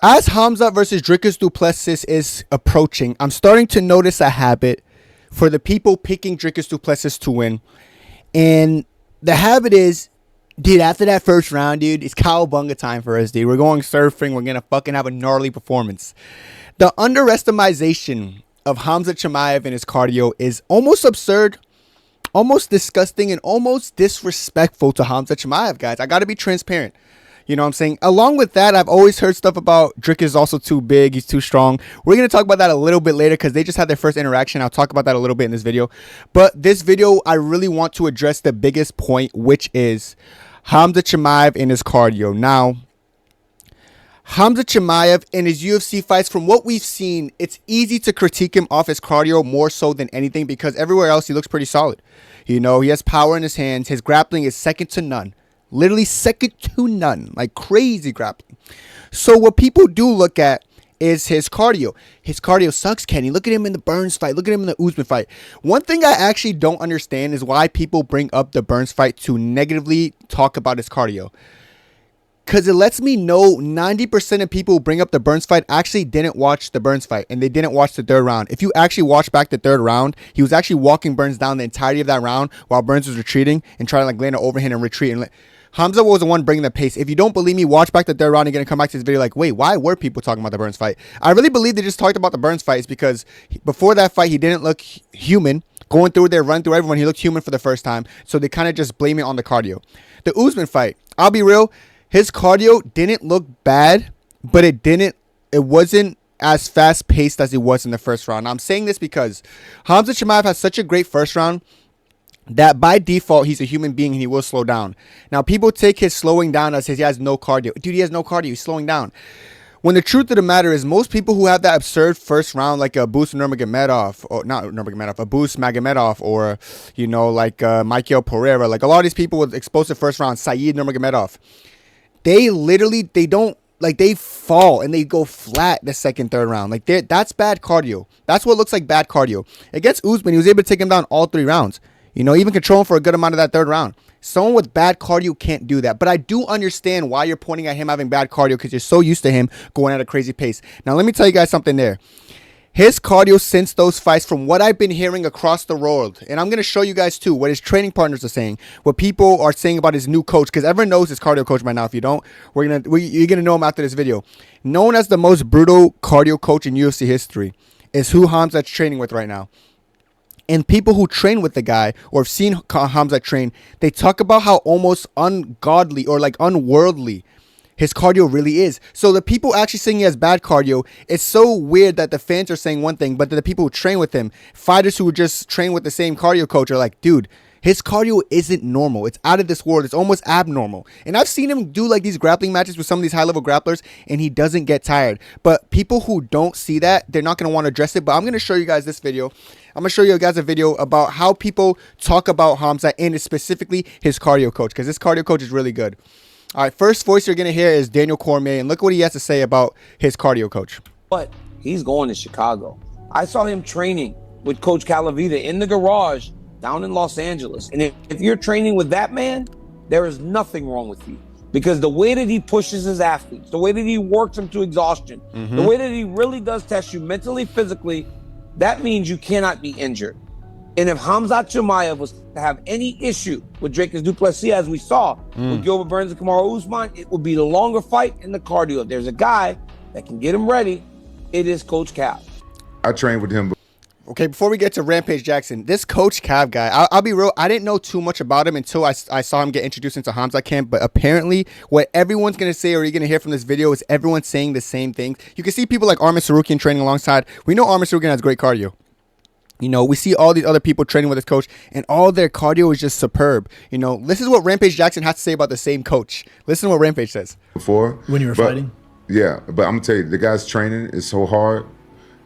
As Khamzat versus Dricus Du Plessis is approaching, I'm starting to notice a habit for the people picking Dricus Du Plessis to win. And the habit is, dude, after that first round, dude, it's cowabunga time for us, dude. We're going surfing. We're going to fucking have a gnarly performance. The underestimation of Khamzat Chimaev and his cardio is almost absurd, almost disgusting, and almost disrespectful to Khamzat Chimaev, guys. I got to be transparent. You know what I'm saying? Along with that, I've always heard stuff about Dricus is also too big. He's too strong. We're going to talk about that a little bit later because they just had their first interaction. I'll talk about that a little bit in this video. But this video, I really want to address the biggest point, which is Khamzat Chimaev and his cardio. Now, Khamzat Chimaev in his UFC fights, from what we've seen, it's easy to critique him off his cardio more so than anything because everywhere else he looks pretty solid. You know, he has power in his hands. His grappling is second to none. Literally second to none. Like crazy grappling. So what people do look at is his cardio. His cardio sucks, Kenny. Look at him in the Burns fight. Look at him in the Usman fight. One thing I actually don't understand is why people bring up the Burns fight to negatively talk about his cardio. Because it lets me know 90% of people who bring up the Burns fight actually didn't watch the Burns fight. And they didn't watch the third round. If you actually watch back the third round, he was actually walking Burns down the entirety of that round while Burns was retreating and trying to like land an overhand and retreat. And Khamzat was the one bringing the pace. If you don't believe me, watch back the third round. You're going to come back to this video like, wait, why were people talking about the Burns fight? I really believe they just talked about the Burns fight is because before that fight, he didn't look human. Going through there, run through everyone, he looked human for the first time. So they kind of just blame it on the cardio. The Usman fight, I'll be real. His cardio didn't look bad, but it wasn't as fast paced as it was in the first round. Now, I'm saying this because Khamzat Chimaev has such a great first round that by default, he's a human being and he will slow down. Now, people take his slowing down as he has no cardio. Dude, he has no cardio. He's slowing down. When the truth of the matter is, most people who have that absurd first round, like a Boost Nurmagomedov, or not Nurmagomedov, a Boost Magomedov, or, you know, like Michael Pereira, like a lot of these people with explosive first round, Saeed Nurmagomedov, they don't, like, they fall and they go flat the second, third round. Like, that's bad cardio. That's what looks like bad cardio. Against Usman, he was able to take him down all 3 rounds. You know, even control him for a good amount of that third round. Someone with bad cardio can't do that. But I do understand why you're pointing at him having bad cardio because you're so used to him going at a crazy pace. Now, let me tell you guys something there. His cardio since those fights, from what I've been hearing across the world, and I'm going to show you guys too what his training partners are saying, what people are saying about his new coach, because everyone knows his cardio coach by now. If you don't, you're going to know him after this video. Known as the most brutal cardio coach in UFC history is who Khamzat's training with right now. And people who train with the guy or have seen Khamzat train, they talk about how almost ungodly or like unworldly his cardio really is. So the people actually saying he has bad cardio, it's so weird that the fans are saying one thing, but the people who train with him, fighters who just train with the same cardio coach are like, dude, his cardio isn't normal. It's out of this world. It's almost abnormal. And I've seen him do like these grappling matches with some of these high-level grapplers, and he doesn't get tired. But people who don't see that, they're not going to want to address it. But I'm going to show you guys this video. I'm going to show you guys a video about how people talk about Khamzat and specifically his cardio coach, because this cardio coach is really good. All right, first voice you're going to hear is Daniel Cormier, and look what he has to say about his cardio coach. But he's going to Chicago. I saw him training with Coach Calavita in the garage down in Los Angeles. And if you're training with that man, there is nothing wrong with you. Because the way that he pushes his athletes, the way that he works them to exhaustion, the way that he really does test you mentally, physically, that means you cannot be injured. And if Khamzat Chimaev was to have any issue with Dricus Du Plessis, as we saw with Gilbert Burns and Kamaru Usman, it would be the longer fight and the cardio. If there's a guy that can get him ready, it is Coach Cav. I trained with him. Okay, before we get to Rampage Jackson, this Coach Cav guy, I'll be real, I didn't know too much about him until I saw him get introduced into Khamzat camp, but apparently what everyone's going to say or you're going to hear from this video is everyone saying the same thing. You can see people like Arman Sarukian training alongside. We know Arman Sarukian has great cardio. You know, we see all these other people training with his coach, and all their cardio is just superb. You know, this is what Rampage Jackson has to say about the same coach. Listen to what Rampage says. Before. When you were fighting? Yeah, but I'm going to tell you, the guy's training is so hard.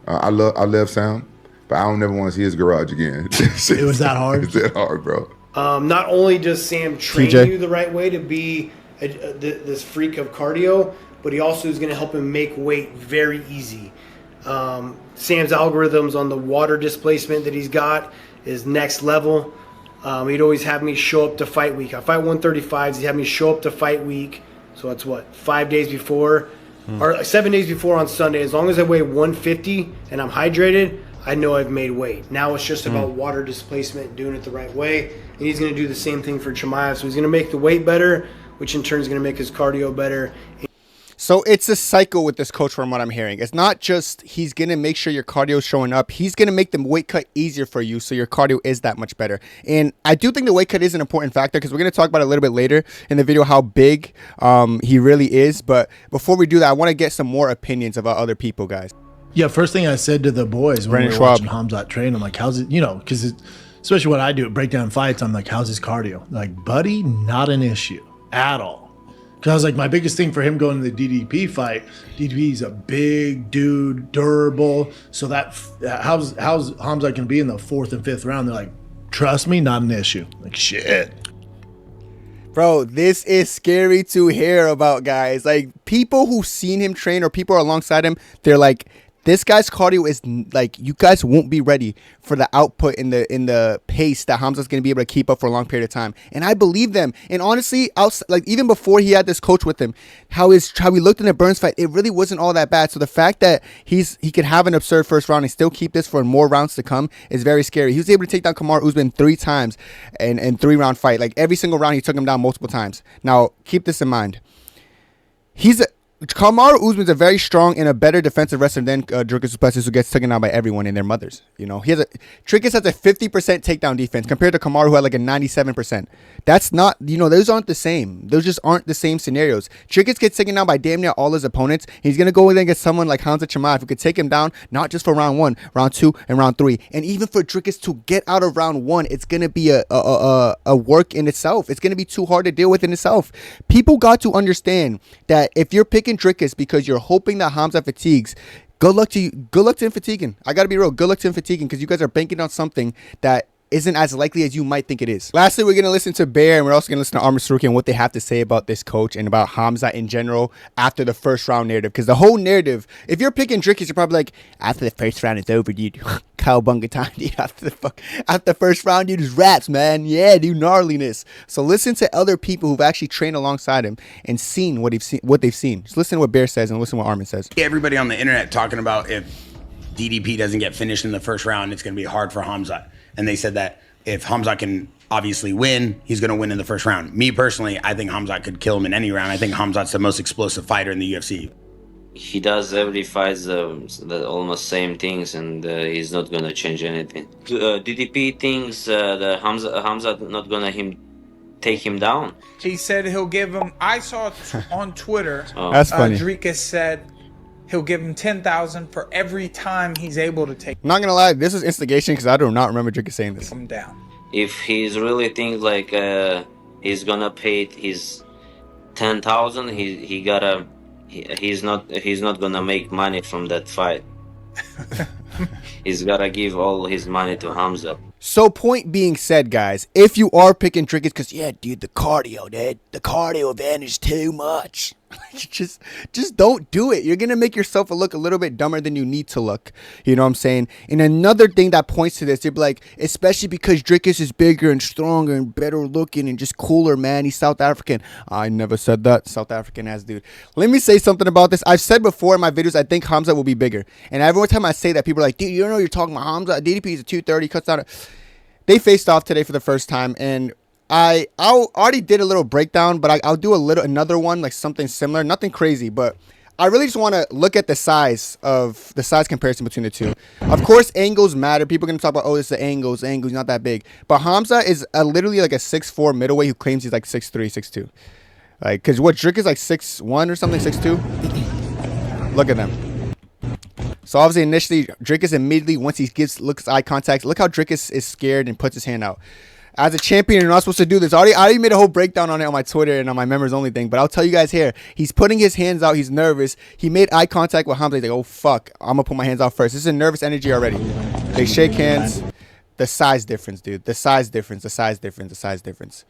I love Sam. But I don't never want to see his garage again. It was that hard? It's that hard, bro. Not only does Sam train TJ. you the right way to be this freak of cardio, but he also is going to help him make weight very easy. Sam's algorithms on the water displacement that he's got is next level. He'd always have me show up to fight week. I fight 135s. He'd have me show up to fight week. So that's what, 5 days before. or 7 days before on Sunday, as long as I weigh 150 and I'm hydrated, I know I've made weight. Now it's just about water displacement, doing it the right way. And he's going to do the same thing for Chimaev. So he's going to make the weight better, which in turn is going to make his cardio better. So it's a cycle with this coach from what I'm hearing. It's not just he's going to make sure your cardio is showing up. He's going to make the weight cut easier for you so your cardio is that much better. And I do think the weight cut is an important factor because we're going to talk about it a little bit later in the video how big he really is. But before we do that, I want to get some more opinions about other people, guys. Yeah, first thing I said to the boys when we were watching Khamzat train, I'm like, how's it, because especially when I do it, breakdown fights, I'm like, how's his cardio? Like, buddy, not an issue at all. Because I was like, my biggest thing for him going to the DDP fight, DDP's a big dude, durable. So that how's Khamzat going to be in the 4th and 5th round? They're like, trust me, not an issue. Like, shit. Bro, this is scary to hear about, guys. Like, people who've seen him train or people alongside him, they're like, this guy's cardio is like, you guys won't be ready for the output in the pace that Khamzat's going to be able to keep up for a long period of time. And I believe them. And honestly, like even before he had this coach with him, how he looked in the Burns fight, it really wasn't all that bad. So the fact that he could have an absurd first round and still keep this for more rounds to come is very scary. He was able to take down Kamaru Usman 3 times in 3-round fight. Like every single round, he took him down multiple times. Now, keep this in mind. Kamaru Usman's a very strong and a better defensive wrestler than Dricus Du Plessis, who gets taken down by everyone and their mothers. Dricus has a 50% takedown defense compared to Kamaru, who had like a 97%. That's not, those aren't the same. Those just aren't the same scenarios. Dricus gets taken down by damn near all his opponents. He's going to go in and get someone like Khamzat Chimaev, who could take him down, not just for round 1, round 2, and round 3. And even for Dricus to get out of round 1, it's going to be a work in itself. It's going to be too hard to deal with in itself. People got to understand that if you're picking Dricus because you're hoping that Khamzat fatigues, good luck to you. Good luck to him fatiguing. I gotta be real. Good luck to him fatiguing because you guys are banking on something that isn't as likely as you might think it is. Lastly, we're going to listen to Bear, and we're also going to listen to Armin Saruki and what they have to say about this coach and about Khamzat in general after the first round narrative. Because the whole narrative, if you're picking Dricus, you're probably like, after the first round, it's over, dude. Cowabunga time, dude. After the first round, dude, is raps, man. Yeah, dude, gnarliness. So listen to other people who've actually trained alongside him and seen what they've seen. Just listen to what Bear says and listen to what Armin says. Everybody on the internet talking about if DDP doesn't get finished in the first round, it's going to be hard for Khamzat. And they said that if Khamzat can obviously win, he's going to win in the first round. Me personally, I think Khamzat could kill him in any round. I think Khamzat's the most explosive fighter in the UFC. He does every fight the almost same things, and he's not going to change anything. DDP thinks that Khamzat not going to take him down. He said he'll give him. I saw on Twitter. That's funny. Dricus said he'll give him 10,000 for every time he's able to take. I'm not gonna lie, this is instigation because I do not remember Dricus saying this. Him down. If he's really thinks like he's gonna pay his 10,000, he's not gonna make money from that fight. He's gotta give all his money to Khamzat. So point being said, guys, if you are picking Dricus, because yeah, dude, the cardio advantage too much. just don't do it. You're gonna make yourself look a little bit dumber than you need to look. You know what I'm saying? And another thing that points to this, you'd be like, especially because Dricus is bigger and stronger and better looking and just cooler, man. He's South African. I never said that. South African ass dude. Let me say something about this. I've said before in my videos, I think Khamzat will be bigger. And every time I say that, people are like, dude, you don't know you're talking about Khamzat. DDP is a 230, cuts down. They faced off today for the first time, and I already did a little breakdown, but I'll do another one, like something similar, nothing crazy, but I really just want to look at the size comparison between the two. Of course, angles matter. People are going to talk about, oh, it's the angles, he's not that big. But Khamzat is literally like a 6'4" middleweight who claims he's like 6'3", 6'2". Like, because what, Dricus is like 6'1" or something, 6'2"? Look at them. So obviously initially Dricus immediately, once he looks eye contact, look how Dricus is scared and puts his hand out. As a champion, you're not supposed to do this. I already made a whole breakdown on it on my Twitter and on my members only thing, but I'll tell you guys here, he's putting his hands out, he's nervous. He made eye contact with Khamzat. He's like, oh fuck, I'm gonna put my hands out first. This is a nervous energy already. They shake hands. The size difference, dude. The size difference.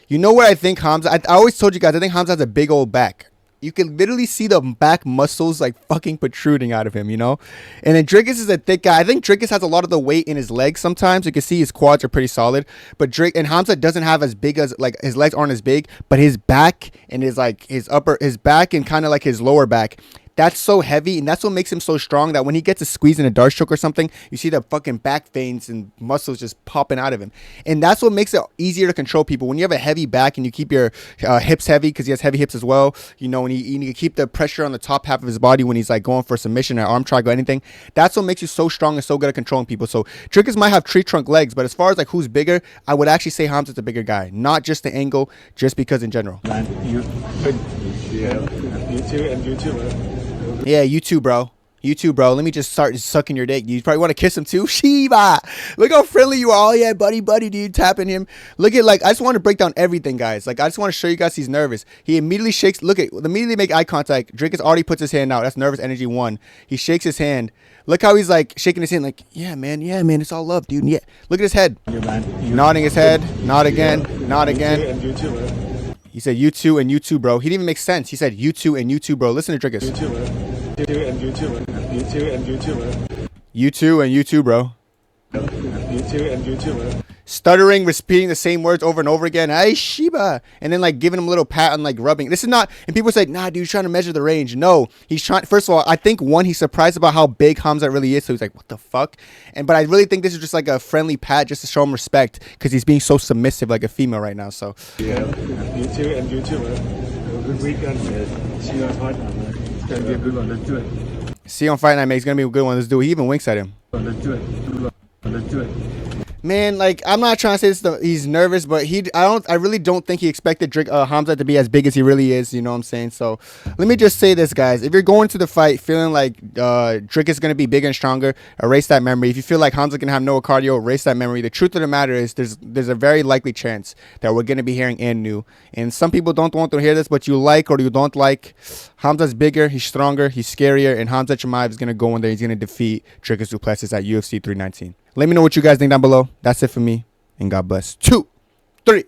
You know what I think Khamzat, I always told you guys, I think Khamzat has a big old back. You can literally see the back muscles like fucking protruding out of him, you know? And then Dricus is a thick guy. I think Dricus has a lot of the weight in his legs sometimes. You can see his quads are pretty solid. But Khamzat doesn't have as big as, like, his legs aren't as big, but his back and his back and kind of like his lower back, that's so heavy, and that's what makes him so strong, that when he gets a squeeze in a dart stroke or something, you see the fucking back veins and muscles just popping out of him. And that's what makes it easier to control people. When you have a heavy back and you keep your hips heavy, because he has heavy hips as well, you know, and you keep the pressure on the top half of his body when he's like going for a submission or arm triangle or anything, that's what makes you so strong and so good at controlling people. So Dricus might have tree trunk legs, but as far as like who's bigger, I would actually say Khamzat's a bigger guy, not just the angle, just because in general. Yeah, you too, bro. You too, bro. Let me just start sucking your dick. You probably want to kiss him too. Shiba. Look how friendly you are. Oh, yeah, buddy, dude. Tapping him. Look at, like, I just want to break down everything, guys. Like, I just want to show you guys he's nervous. He immediately shakes. Look at, immediately make eye contact. Dricus already puts his hand out. That's nervous energy 1. He shakes his hand. Look how he's, like, shaking his hand. Like, yeah, man. It's all love, dude. Yeah. Look at his head. Nodding his head. Nod again. Nod again. He said, you too and you too, bro. He didn't even make sense. He said, you too and you too, bro. Listen to Dricus. You too and you too, bro. You too and you too, bro. You too and you too, bro. Stuttering, repeating the same words over and over again. Hey, Shiba. And then, like, giving him a little pat and, like, rubbing. This is not, and people say, nah, dude, he's trying to measure the range. No, he's trying, first of all, I think, one, he's surprised about how big Khamzat really is. So he's like, what the fuck? But I really think this is just, like, a friendly pat just to show him respect, because he's being so submissive like a female right now. So. Yeah, you too and you too, bro. Good weekend, man. See you on Fight Night, man. It's going to be a good one. Let's do it. See you on Fight Night, man. It's going to be a good one. Let's do it. He even winks at him. Let's do it. Let's do it. Man, like, I'm not trying to say he's nervous, but I really don't think he expected Khamzat to be as big as he really is. You know what I'm saying? So let me just say this, guys. If you're going to the fight feeling like Dricus is going to be bigger and stronger, erase that memory. If you feel like Khamzat can have no cardio, erase that memory. The truth of the matter is there's a very likely chance that we're going to be hearing Anu. And some people don't want to hear this, but you like or you don't like. Khamzat's bigger, he's stronger, he's scarier, and Khamzat Chimaev is going to go in there. He's going to defeat Dricus Du Plessis at UFC 319. Let me know what you guys think down below. That's it for me, and God bless. 2, 3.